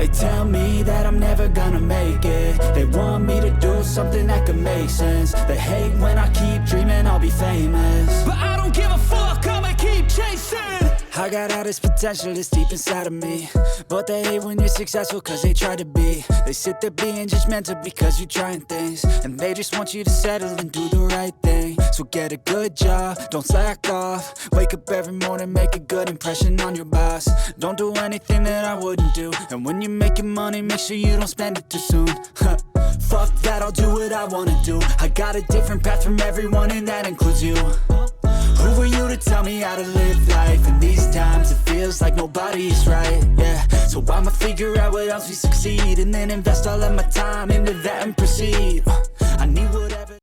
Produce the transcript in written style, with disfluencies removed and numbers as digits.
They tell me that I'm never gonna make it. They want me to do something that could make sense. They hate when I keep dreaming I'll be famous, but I don't give a fuck, I'ma keep chasing. I got all this potential that's deep inside of me, but they hate when you're successful cause they try to be. They sit there being judgmental because you're trying things, and they just want you to settle and do the right thing. So get a good job, don't slack off. Wake up every morning, make a good impression on your boss. Don't do anything that I wouldn't do, and when you're making money, make sure you don't spend it too soon. Fuck that, I'll do what I wanna do. I got a different path from everyone, and that includes you. Who are you to tell me how to live life? In these times it feels like nobody's right, yeah. So I'ma figure out what else we succeed, and then invest all of my time into that and proceed.